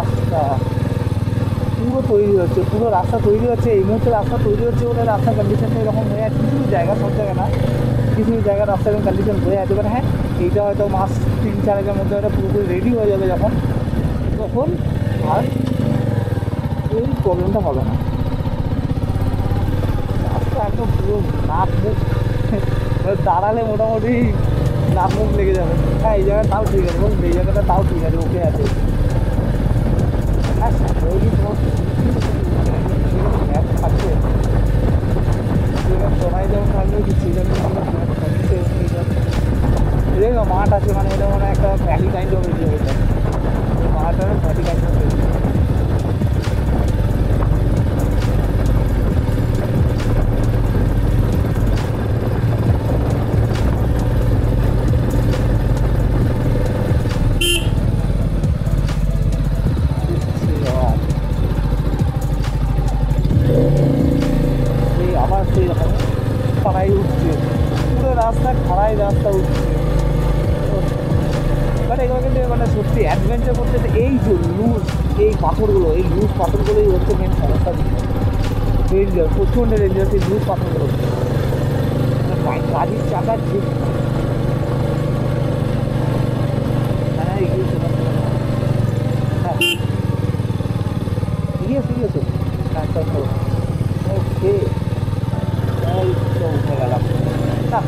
রাস্তা পুরো তৈরি হচ্ছে, পুরো রাস্তা তৈরি হচ্ছে, এই মুহূর্তে রাস্তা তৈরি হচ্ছে বলে রাস্তার কন্ডিশনটা এরকম হয়ে আছে। কিছু জায়গা, সব জায়গা না, কিছু জায়গায় রাস্তার কন্ডিশন হয়ে আছে। এবার হ্যাঁ, এইটা হয়তো মাস 3-4 মধ্যে হয়তো পুরোপুরি রেডি হয়ে যাবে, তখন আর এই প্রবলেমটা হবে না। রাস্তা একদম পুরো নাক মুখ দাঁড়ালে মোটামুটি নাক মুখ লেগে যাবে। হ্যাঁ, এই জায়গাটা তাও ঠিক আছে, বলুন এই জায়গাটা তাও ঠিক আছে, ওকে আছে। হ্যাঁ, ম্যাপ থাকছে সবাই যেমন থাকবে সেই জন্য দেখো মাঠ আছে, মানে এটা মানে একটা ভ্যালি কাইন্ড অফ এরিয়া, এটা মাঠ আর ভ্যালি কাইন্ড অফ এরিয়া। আবার সেই রকম খাড়াই উঠছে, পুরো রাস্তা খাড়াই রাস্তা উঠছে। বাট এগুলো কিন্তু মানে সত্যি অ্যাডভেঞ্চার করতে এই যে লুজ এই পাথরগুলো, এই লুজ পাথরগুলোই হচ্ছে মেন সমস্যা। ডেঞ্জার, প্রচণ্ড ডেঞ্জার সেই লুজ পাথরগুলো। গাড়ির চাকার যে হ্যাঁ এগিয়েছে, হ্যাঁ এগিয়েছে হ্যাঁ চলো ওকে, এই তো উঠে গেলাম না।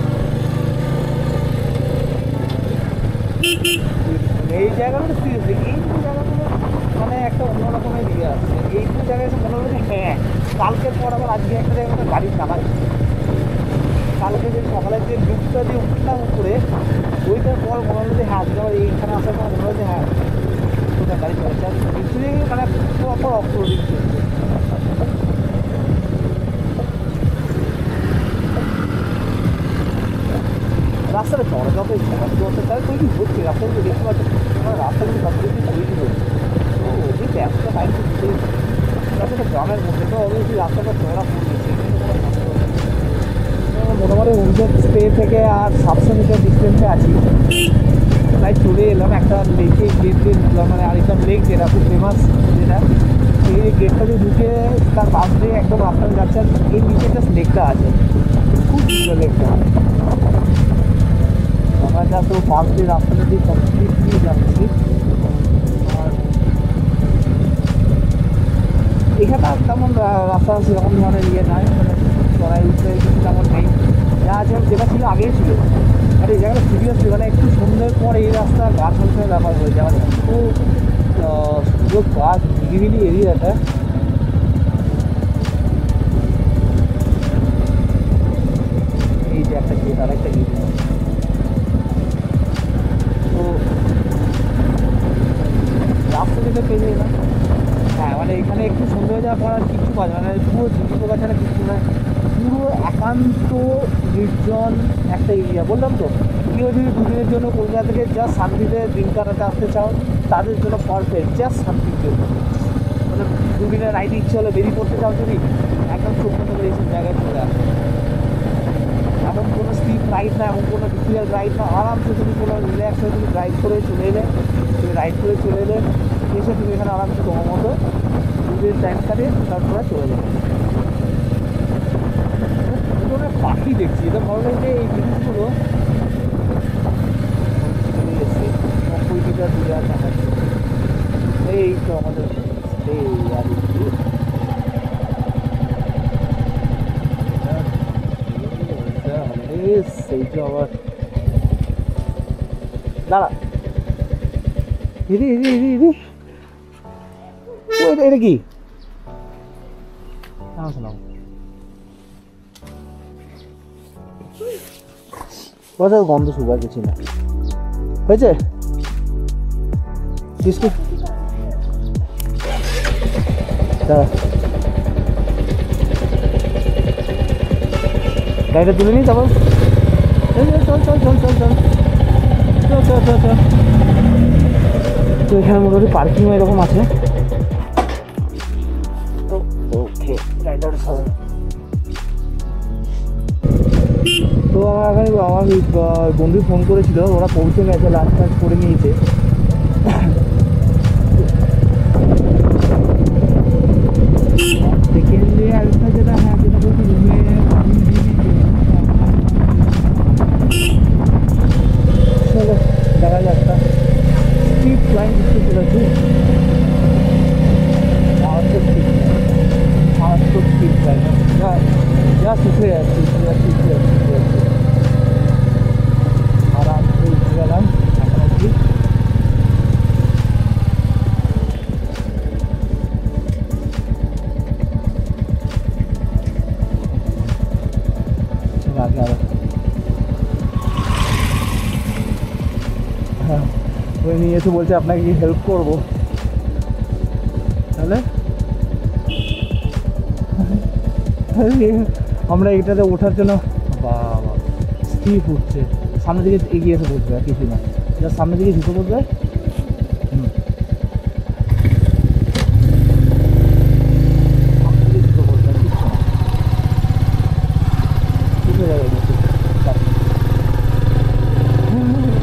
এই জায়গাগুলো সিরিয়াসলি এই জায়গাগুলো মানে একটা অন্যরকমের ইয়ে আসছে। এই দু জায়গায় এসে মনে হলো যে হ্যাঁ, কালকের পর আবার আজকে একটা জায়গায় গাড়ি চালাচ্ছি। কালকে যে সকালের যে লুকটা দিয়ে উঠলাম উপরে, ওইটার পর মনে হলো যে হ্যাঁ আজকে আবার এইখানে আসার পর মনে হলো যে হ্যাঁ কোথায় গাড়ি চালাচ্ছে। আর কিছুদিন মানে প্রপার অফরোডিং চলছে। রাস্তাটা চড়া যত চলতে তাই তৈরি হচ্ছে, রাস্তাগুলো দেখতে পাচ্ছি আমার রাস্তাগুলো সব কিছু তৈরি হচ্ছে। তো ওই ব্যবসা টাইম তো দিতেই রাস্তাটা গ্রামের মধ্যে, তো অবশ্যই রাস্তাটা চড়া পড়েছে। মোটামুটি হোমস্টে স্টে থেকে আর 700 মিটার ডিস্টেন্সে আছি, তাই চলে এলাম একটা লেকে গেট দিয়ে ঢুকলাম। মানে আরেকটা লেক যেটা খুব ফেমাস, যেটা সেই গেটটা দিয়ে ঢুকে তার পাশ দিয়ে একদম রাস্তাটা যাচ্ছে। আর এই নিচে একটা লেকটা আছে, খুব সুন্দর লেকটা। আমরা যা তো পাশ দিয়ে রাস্তাটা দিয়ে কমপ্লিট দিয়ে যাচ্ছি। আর এখানে তেমন রাস্তা সেরকম ধরনের ইয়ে নাই, মানে চড়াই উঠতে কিছু তেমন নেই, যা আছে যেটা ছিল আগেই ছিল। আর এই জায়গাটা সিরিয়াসলি মানে একটু সন্ধ্যের পর এই রাস্তা গাছ হচ্ছে ব্যাপার হয়ে যায়, মানে এত সুন্দর গাছ নিরিবিলি এরিয়াটা। এই যে একটা গেট, আর একটা গেট। তো রাস্তা থেকে পেয়ে না, হ্যাঁ মানে এখানে একটু সন্ধ্যে হয়ে যাওয়ার পর আর কিছু পাওয়া যায় মানে পুরো ঝুঁকি পোকা ছাড়া কিছু নয়, পুরো একান্ত নির্জন একটা এরিয়া। বললাম তো, কেউ যদি দুদিনের জন্য কলকাতা থেকে জাস্ট শান্তিতে দিন কাটাতে আসতে চাও তাদের জন্য পারফেক্ট, জাস্ট শান্তির জন্য। মানে দুদিনের রাইড ইচ্ছে হলে বেরিয়ে পড়তে চাও যদি, একদম ছোট্ট করে এইসব জায়গায় চলে আসে। এমন কোনো স্টিপ রাইড না, এমন কোনো ডিফিকাল্ট রাইড না, আরামসে তুমি কোনো রিল্যাক্স হয়ে তুমি রাইড করে চলে এলে, এসে তুমি এখানে আরামসে তোমার মতো দুদিন টাইম কাটিয়ে তারপরে চলে যাবে। পাখি দেখছি, এটা ভালো লাগছে। এই জিনিসগুলো 90 মিটার দূরে আছে আমাদের, এই তো আমাদের সেই তো আবার দাঁড়া এটা কি শোনাও কোথাও গন্ধ সুগার কিছু না হয়েছে বিস্কুট। গাড়িটা তুলে নিই তারপর চল চল চল চল চল চল চল চল চল। তো এখানে মোটামুটি পার্কিং এরকম আছে। তো ওকে গাড়িটা তো আমার বন্ধু ফোন করেছিল, ওরা পৌঁছে গেছে, লাঞ্চ টাঞ্চ করে নিয়েছে। এর দিয়ে আরেকটা যেটা, হ্যাঁ যেটা বলছি রুমে চলো দেখা যাক। স্ট্রিট লাইন দিতে চলেছি, মারাত্মক স্ট্রিট লাইন, জাস্ট উঠে যাচ্ছি, আরাম করে উঠে গেলাম এখন অব্দি। আগে আরো হ্যাঁ ওই নিয়ে এসে বলছে আপনাকে কি হেল্প করবো, তাহলে আমরা এটাতে ওঠার জন্য বাবা স্টিপ উঠছে, সামনের দিকে এগিয়ে এসে বসবে আর কিছু না, জাস্ট সামনের দিকে ঝুঁকে বসবে।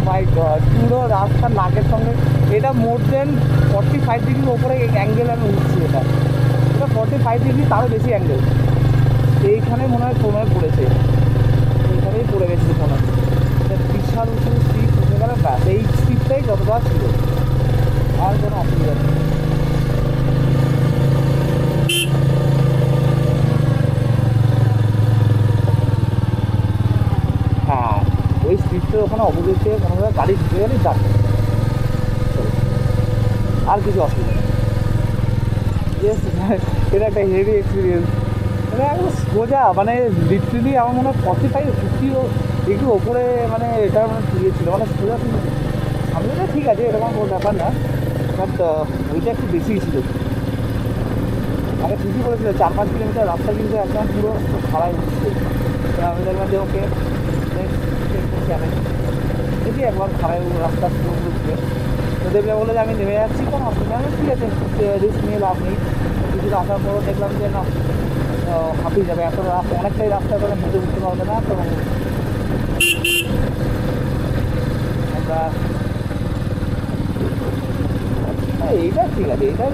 মাই গড, পুরো রাস্তার নাকের সঙ্গে, এটা মোর দেন 45 ডিগ্রির ওপরে অ্যাঙ্গেল আমি উঠছি, এটা 45 ডিগ্রি, তারও বেশি অ্যাঙ্গেল। এইখানে মনে হয় কোনায় পড়েছে, এইখানেই পড়ে গেছে কোনো বিশাল উঁচু স্ট্রিপ উঠে গেলে ব্যাস, এই স্ট্রিপটাই যতটা ছিল, আর কোনো অসুবিধা নেই। হ্যাঁ ওই স্ট্রিপটার ওখানে অপোজিট থেকে কোনোভাবে গাড়ি ঢুকে গেলে যাচ্ছে, আর কিছু অসুবিধা নেই। ইয়েস, এটা একটা হেভি এক্সপিরিয়েন্স, মানে একদম সোজা, মানে লিটারেলি আমার মনে হয় 45-50 একটু ওপরে, মানে এটা মানে ছিল, মানে সোজা ছিল। আমি তো ঠিক আছে, এরকম কোনো ব্যাপার না, বাট ওইটা একটু বেশিই ছিল। আগে ঠিকই বলেছিল 4-5 কিলোমিটার রাস্তা কিন্তু একদম পুরো খাড়াই উঠছে। আমি দেখলাম যে ওকে দেখি একবার খাড়াই রাস্তা পুরো উঠছে, তো দেখলে বলে যে আমি নেমে যাচ্ছি, কোনো অসুবিধা নেই, ঠিক আছে রিস্ক নিয়ে লাভ নেই। কিছু আসার পরও দেখলাম যে না হাঁপিয়ে যাবে, এত রাস্তা, অনেকটাই রাস্তা করে হেঁটে উঠতে পারবে না, তো আমরা এইটা ঠিক আছে, এটা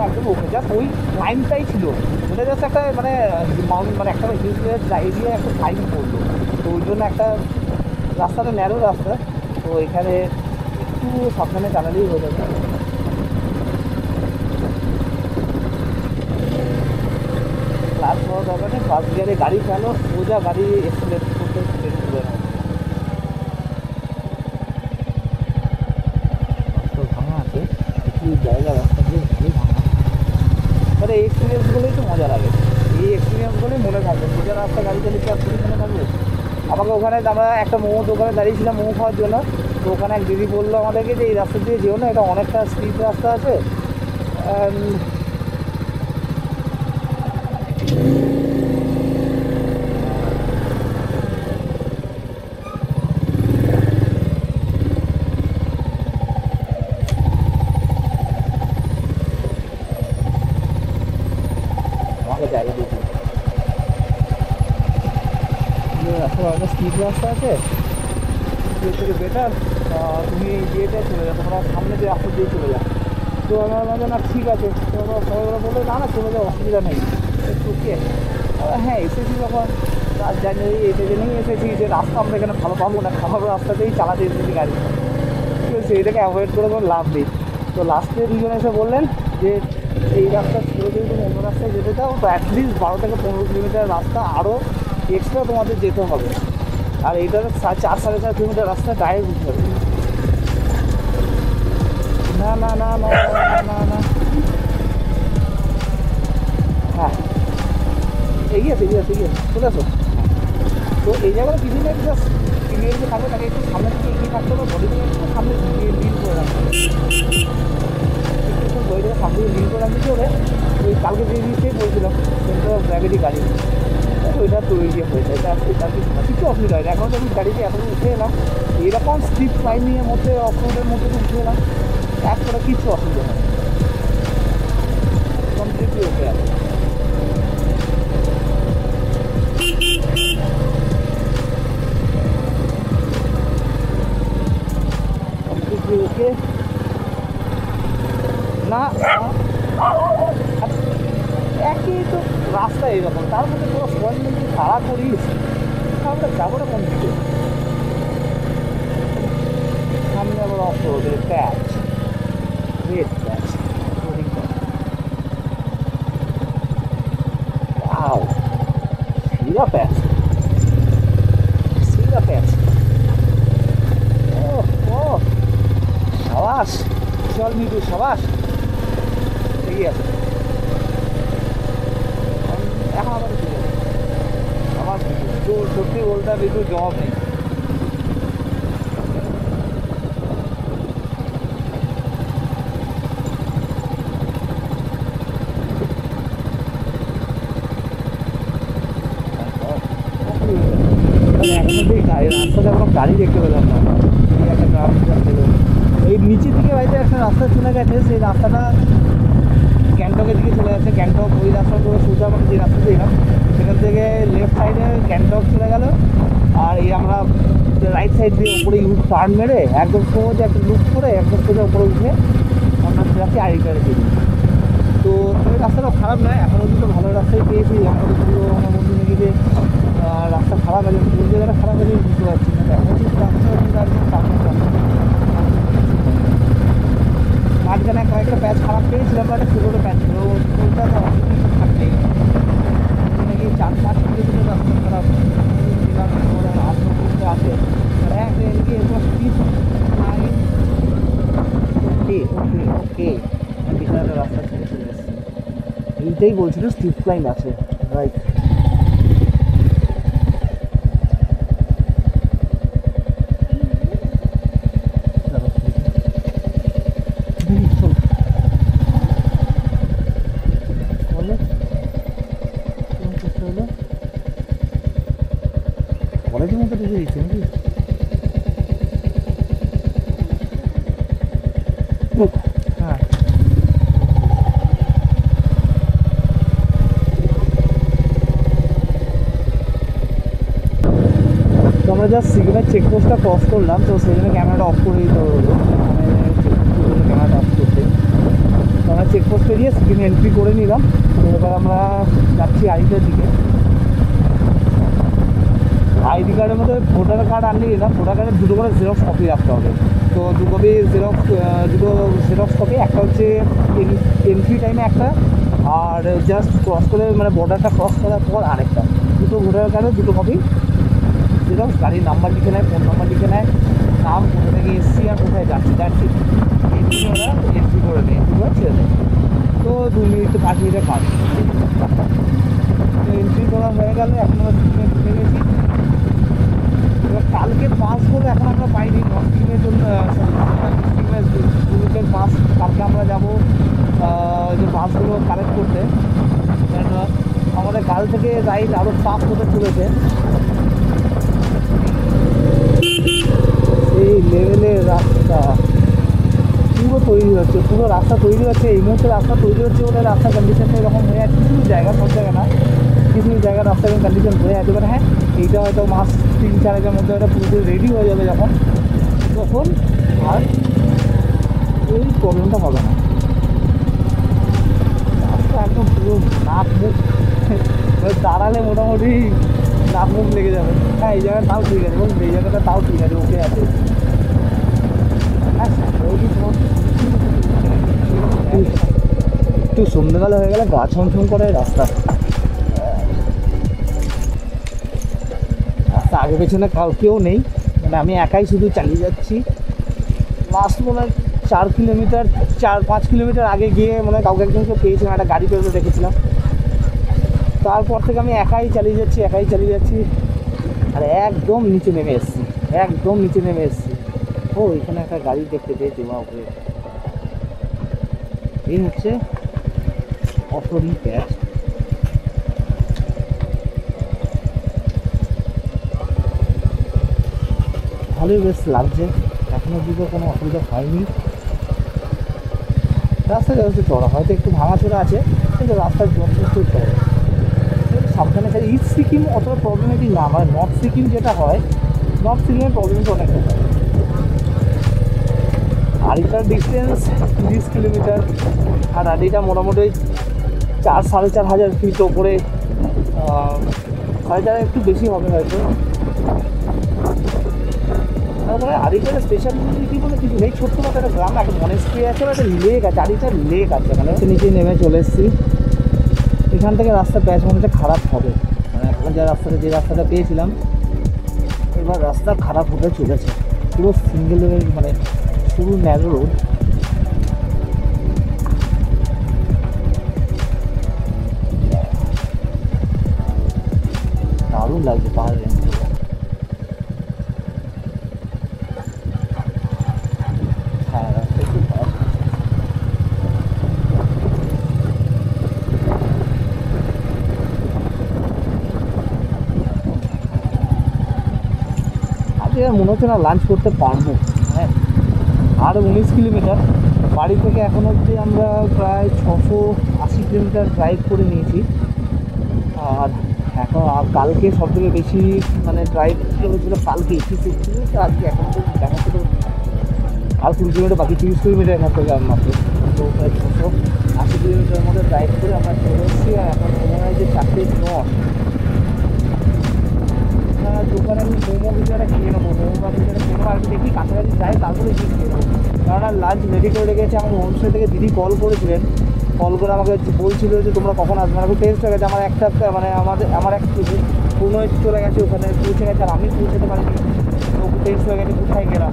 একদম ওকে, জাস্ট ওই লাইনটাই ছিল, ওটা জাস্ট একটা মানে মানে একটা হিলসের এরিয়া একটা সাইন করলো, তো ওই জন্য একটা রাস্তাটা ন্যারো রাস্তা, তো এখানে একটু সাবধানে চালালেই হয়ে যাবে। ক্লাস হওয়ার দরকার নেই, ফার্স্ট গিয়ারে গাড়ি চালো, সোজা গাড়ি এক্সিলেট করতে ঘুরে না। ভাঙা আছে একটু জায়গা, রাস্তা দিয়ে ভালোই ভাঙা, তবে এই এক্সপিরিয়েন্সগুলোই তো মজা লাগে, এই এক্সপিরিয়েন্সগুলোই মনে থাকবে। সোজা রাস্তা গাড়ি চালিয়ে আর পুরো মনে থাকবে। আমাকে ওখানে আমরা একটা মোমো দোকানে দাঁড়িয়েছিলাম মোমো খাওয়ার জন্য, তো ওখানে এক দিদি বললো আমাদেরকে যে এই রাস্তা দিয়ে যেও না, এটা অনেকটা স্ট্রিট রাস্তা আছে, আমাকে জায়গা দিয়েছি, একটা স্ট্রিট রাস্তা আছে, থেকে বেটার তুমি ইয়েতে চলে যাও, তোমরা সামনে যে রাস্তা দিয়ে চলে যাও। তো আমার মধ্যে না ঠিক আছে, সবাই ওরা বললো না না চলে যাও, অসুবিধা নেই, একটু কে হ্যাঁ এসেছি যখন জানুয়ারি এটা জন্যই এসেছি যে রাস্তা আমরা এখানে ভালো পাবো না, খারাপ রাস্তাতেই চালাতে এসেছি গাড়ি, ঠিক আছে, এটাকে অ্যাভয়েড করে কোনো লাভ নেই। তো লাস্টে দুজন এসে বললেন যে এই রাস্তা ছেড়ে দিয়ে তুমি অন্য রাস্তায় যেতে চাও, তো অ্যাটলিস্ট 12 থেকে 15 কিলোমিটার রাস্তা আরও এক্সট্রা তোমাদের যেতে হবে, আর এইটার 4-4.5 কিলোমিটার রাস্তা ডাইরেক্ট উঠতে হবে। না না না না না না, হ্যাঁ এগিয়ে চলে আসো। তো এই জায়গায় কিছু না জাস্ট ক্লিয়ারলি থাকবে, তাকে একটু সামনে থেকে এগিয়ে থাকতে হবে, বডিগুলো একটু সামনে লিল করে রাখতে হবে, একটু বডিটাকে সামনে লিল করে রাখতে হবে। ওই কালকে যে জিনিসটাই বলছিলাম সেন্টার অফ গ্র্যাভিটি গাড়ি, ওইটা তৈরি হয়েছে, এটা কিছু অসুবিধা হয় না। এখন তো আমি গাড়িতে এখন উঠে এলাম, এরকম স্ট্রিট লাইনের মধ্যে অফরোডের মধ্যে তো উঠে এলাম, একবারে কিছু অসুবিধা হয় না, কমপ্লিটলি ওকে আছে। কমপ্লিটলি ওকে না একই তো রাস্তা এরকম, তার মধ্যে পুরো সবাই মিলে তাড়া করিস, আমরা যাবো না কোন দিকে? সামনে আবার অফ রোডের প্যাচ, রেড প্যাচ, ওয়াও, সিরা প্যাচ, সিরা প্যাচ। ও ও সাবাস, চল মিটু সাবাস, এগিয়ে আছে। এখন আবার আমার সত্যি বলতে একটু জবাব নেই। রাস্তাতে কোনো গাড়ি দেখতে পেলাম না, এই নিচের দিকে বাড়িতে একটা রাস্তা চলে গেছে, সেই রাস্তাটা গ্যাংটকের দিকে চলে যাচ্ছে। গ্যাংটক ওই রাস্তা পুরো সোজা, মানে যে রাস্তা দিলাম সেখান থেকে লেফট সাইডে গ্যাংটক চলে গেল, আর এই আমরা রাইট সাইড দিয়ে উপরে ইউ টার্ন মেরে একদম সোজা একটা লুপ করে একদম সোজা উপরে উঠে আমরা যাচ্ছি আইডিটারে দিই। তো ওই রাস্তাটা খারাপ নয়, এখন অব্দি তো ভালো রাস্তায় পেয়েছি। এখন পুরো আমার বন্ধু নাকি যে রাস্তা খারাপ আছে, কোন জায়গাটা খারাপ আছে বুঝতে পারছি না। এখন কিন্তু রাস্তাটা মাঝখানে কয়েকটা প্যাচ খারাপ পেয়েছিলাম, বাট ছোটো প্যাচ ছিল, ওটা তো থাকতেই নাকি 4-5 কিলোমিটার রাস্তা খারাপ আছে। ওকে ওকে ওকে, পিছনে একটা রাস্তা ছেড়ে চলে এসেছে, এইটাই বলছিল স্ট্রিট লাইন আছে, রাইট। কলেজের মতো ঢুকে দিচ্ছে নাকি? হ্যাঁ, তো আমরা জাস্ট সিগন্যাল চেকপোস্টটা ক্রস করলাম, তো সেই জন্য ক্যামেরাটা অফ করে দিতে হলো। ক্যামেরাটা অফ করতে তো আমরা চেকপোস্ট পেরিয়ে সিগন্যাল এন্ট্রি করে নিলাম। তো এবার আমরা যাচ্ছি আইডিটার দিকে। আইডি কার্ডের মধ্যে ভোটার কার্ড আনলে না, ভোটার কার্ডের দুটো করে জেরক্স কপি রাখতে হবে। তো দুটো জেরক্স কপি, একটা হচ্ছে এন্ট্রি টাইমে একটা, আর জাস্ট ক্রস করে মানে বর্ডারটা ক্রস করার পর আরেকটা। দুটো ভোটার কার্ডের দুটো কপি জেরক্স, গাড়ির নাম্বার লিখে নেয়, ফোন নাম্বার লিখে নেয়, নাম, কোথা থেকে এসছি আর কোথায় যাচ্ছি যাচ্ছি এন্ট্রি ওরা এন্ট্রি করে নেয়, এন্ট্রি করে ছেড়ে দেয়। তো 2 মিনিট 5 মিনিটের কাজ। এন্ট্রি করা হয়ে গেল, এখন আমরা ঢুকে গেছি। এবার কালকে পাস বলে এখন আমরা পাইনি, নর্থ সিকিমের জন্য সিকিমের পাস কালকে আমরা যাবো যে বাসগুলো কালেক্ট করতে। আমাদের কাল থেকে রাইড আরও পাস হতে চলেছে, এই লেভেলের রাস্তা পুরো তৈরি হচ্ছে, পুরো রাস্তা তৈরি হচ্ছে। এই মুহূর্তে রাস্তা তৈরি হচ্ছে বলে রাস্তার কন্ডিশনটা এরকম হয়ে যাচ্ছে। কিছু জায়গা, সব জায়গা না, কিছু জায়গার রাস্তার কন্ডিশন হয়ে যেতে পারে। হ্যাঁ, এইটা হয়তো মাস 3-4 মধ্যে একটা পুরোপুরি রেডি হয়ে যাবে, যখন তখন আর এই প্রবলেমটা হবে না। রাস্তা একদম পুরো নাক মুখ দাঁড়ালে মোটামুটি নাক মুখ লেগে যাবে। হ্যাঁ, এই জায়গাটা তাও ঠিক আছে, এই জায়গাটা তাও ঠিক আছে, ওকে আছে। একটু সন্ধ্যেবেলা হয়ে গেলে গা ছমছম করে রাস্তা। রাস্তা আগে পেছনে কেউ নেই, মানে আমি একাই শুধু চালিয়ে যাচ্ছি। লাস্ট মনে হয় 4-5 কিলোমিটার আগে গিয়ে মনে হয় কাউকে একজনকে পেয়েছিলাম, একটা গাড়ি পেয়ে দেখেছিলাম। তারপর থেকে আমি একাই চালিয়ে যাচ্ছি আর একদম নিচে নেমে এসেছি। ও, এখানে একটা গাড়ি দেখতে পেয়েছি, বা ওপরে এই হচ্ছে অটোরি প্যাচ। ভালোই বেশ লাগছে, এখনো দিকে কোনো অসুবিধা হয়নি। রাস্তা যথেষ্ট চড়া, হয়তো একটু ভাঙাচোরা আছে, কিন্তু রাস্তার যথেষ্ট চড়া। সাবধানে চাই। ইস্ট সিকিম অতটা প্রবলেমেটিক না, মানে নর্থ সিকিম যেটা হয়, নর্থ সিকিমের প্রবলেমটা অনেকটা হয়। আড়িটার ডিস্টেন্স 30 কিলোমিটার, আর আড়িটা মোটামুটি 4-4.5 ফিট ওপরে, 4.5 একটু বেশি হবে হয়তো। তারপরে আরিটার স্পেশালিটি বলে কিছু নেই, ছোট্ট মতো একটা গ্রাম, একটা মনেস্ট্রি আছে, একটা লেক আছে, আরিটার লেক আছে এখানে। নিচে নেমে চলে এসেছি। এখান থেকে রাস্তা প্যাচ মনে হচ্ছে খারাপ হবে, মানে এখন যে রাস্তাটা পেয়েছিলাম এবার রাস্তা খারাপ হতে চলেছে। পুরো সিঙ্গেল মানে পুরো ন্যারো রোড। দারুণ লাগছে পাহাড়ের রেঞ্জ। হ্যাঁ রাস্তা একটু মনে হচ্ছে না লাঞ্চ করতে পারবো। হ্যাঁ, আর 19 কিলোমিটার বাড়ি থেকে এখন অবধি আমরা প্রায় 680 কিলোমিটার ড্রাইভ করে নিয়েছি। আর এখন আর কালকে সবথেকে বেশি মানে ড্রাইভ হয়েছিল কালকে 86 কিলোমিটার, আজকে এখন তো দেখাচ্ছে তো আর 20 কিলোমিটার বাকি, 30 কিলোমিটার এখান থেকে মাত্র। তো প্রায় 680 কিলোমিটারের মধ্যে ড্রাইভ করে আমরা চলে এসেছি। আর এখন মনে হয় যে 4:09। দোকানে আমি মোমো কিছুটা খেয়ে নেবো, মোমো বা কিছুটা খেয়ে নেবো। আর দেখি কাছাকাছি যাই তারপরে কি খেয়ে নেবো, কারণ লাঞ্চ রেডি করে রেখেছে। আমার হোমস্টে থেকে দিদি কল করেছিলেন, কল করে আমাকে বলছিল যে তোমরা কখন আসবে। আমার টেস্ট হয়ে গেছে, মানে আমার এক পুরনো চলে গেছে, ওখানে পৌঁছে গেছে, আর আমি পৌঁছাতে পারিনি। তো টেস্ট হয়ে গেছে, কোথায় গেলাম,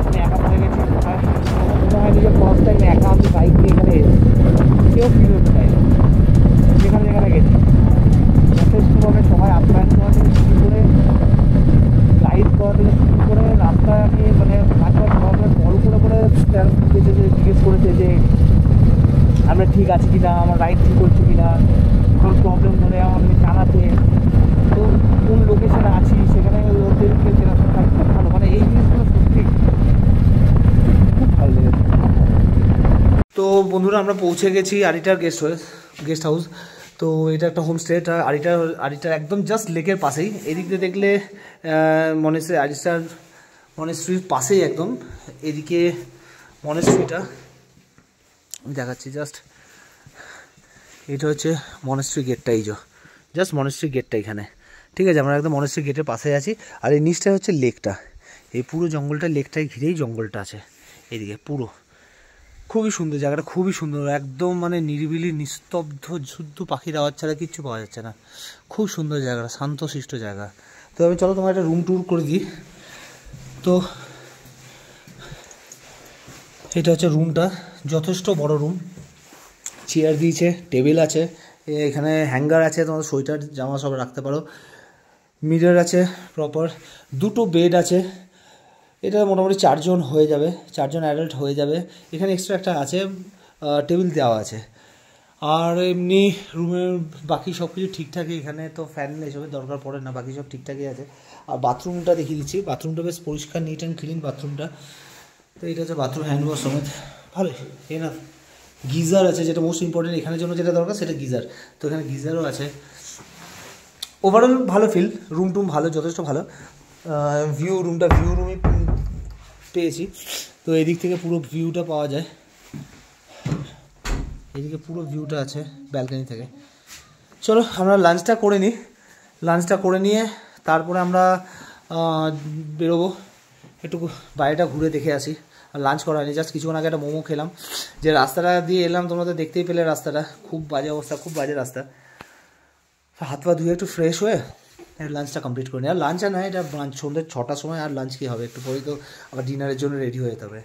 আমি একা পড়ে গেছি। মনে হয় নিজের ফার্স্ট টাইম একা আমি বাইক নিয়ে এখানে কেউ ফিল হতে চাই যেখানে গেছি। যথেষ্টভাবে সবাই আপ্যায়ন করা থেকে শুরু করে, গাইড করা থেকে শুরু করে, রাস্তায় আমি মানে মাঝে সবাই কল করে জিজ্ঞেস করেছে যে আমরা ঠিক আছি কি না, আমার রাইড ঠিক করছি কি না, কোনো প্রবলেম হলে আমাকে জানাতে। তো কোন লোকেশনে আছি সেখানে ওদেরকে চেনাশোনা থাকে, খুব ভালো। মানে এই জিনিসগুলো সত্যি খুব ভালো লেগেছে। তো বন্ধুরা আমরা পৌঁছে গেছি আরিটার গেস্ট হাউস। তো এটা একটা হোমস্টে, এটা আরিটার একদম জাস্ট লেকের পাশেই। এদিক দিয়ে দেখলে আরিটার মনেস্ট্রির পাশেই একদম। এদিকে মনেস্ট্রিটা আমি দেখাচ্ছি, জাস্ট এটা হচ্ছে মনেস্ট্রি গেটটা, এই জাস্ট মনেস্ট্রি গেটটা এখানে, ঠিক আছে। আমরা একদম মনেস্ট্রি গেটের পাশে আছি। আর এই নিচটা হচ্ছে লেকটা, এই পুরো জঙ্গলটা লেকটায় ঘিরেই জঙ্গলটা আছে এদিকে পুরো। খুবই সুন্দর জায়গাটা, খুবই সুন্দর, একদম মানে নিরিবিলি, নিস্তব্ধ, শুদ্ধ পাখির আওয়াজ ছাড়া কিচ্ছু পাওয়া যাচ্ছে না। খুব সুন্দর জায়গাটা, শান্তশিষ্ট জায়গা। তো আমি চলো তোমার একটা রুম ট্যুর করে দিই। তো এটা হচ্ছে রুমটা, যথেষ্ট বড় রুম। চেয়ার দিয়েছে, টেবিল আছে, এখানে হ্যাঙ্গার আছে, তোমার সোয়েটার জামা সব রাখতে পারো। মিরর আছে প্রপার, 2টো বেড আছে। এটা মোটামুটি 4 জন হয়ে যাবে, 4 জন অ্যাডাল্ট হয়ে যাবে। এখানে এক্সট্রা একটা আছে, টেবিল দেওয়া আছে। আর এমনি রুমের বাকি সব কিছু ঠিকঠাকই, এখানে তো ফ্যান এসবের দরকার পড়ে না, বাকি সব ঠিকঠাকই আছে। আর বাথরুমটা দেখিয়ে দিচ্ছি, বাথরুমটা বেশ পরিষ্কার, নিট অ্যান্ড ক্লিন বাথরুমটা। তো এটা হচ্ছে বাথরুম, হ্যান্ড ওয়াশ সমেত, ভালোই। না গিজার আছে, যেটা মোস্ট ইম্পর্টেন্ট এখানের জন্য যেটা দরকার সেটা গিজার। তো এখানে গিজারও আছে। ওভারঅল ভালো ফিল, রুম টুম ভালো, যথেষ্ট ভালো। ভিউ রুমই পেয়েছি। তো এদিক থেকে পুরো ভিউটা পাওয়া যায়, এদিকে পুরো ভিউটা আছে ব্যালকনি থেকে। চলো আমরা লাঞ্চটা করে নিই, লাঞ্চটা করে নিয়ে তারপরে আমরা বেরোবো, একটু বাইরেটা ঘুরে দেখে আসি। আর লাঞ্চ করা হয়নি, জাস্ট কিছুক্ষণ আগে একটা মোমো খেলাম। যে রাস্তাটা দিয়ে এলাম তোমরা তো দেখতেই পেলে, রাস্তাটা খুব বাজে অবস্থা, খুব বাজে রাস্তা। হাত পা ধুয়ে একটু ফ্রেশ হয়ে লাঞ্চটা কমপ্লিট করে নিই। আর লাঞ্চ আর নয়, এটা সন্ধ্যে 6টার সময়, আর লাঞ্চ কী হবে, একটু পরেই তো আবার ডিনারের জন্য রেডি হয়ে যেতে হবে।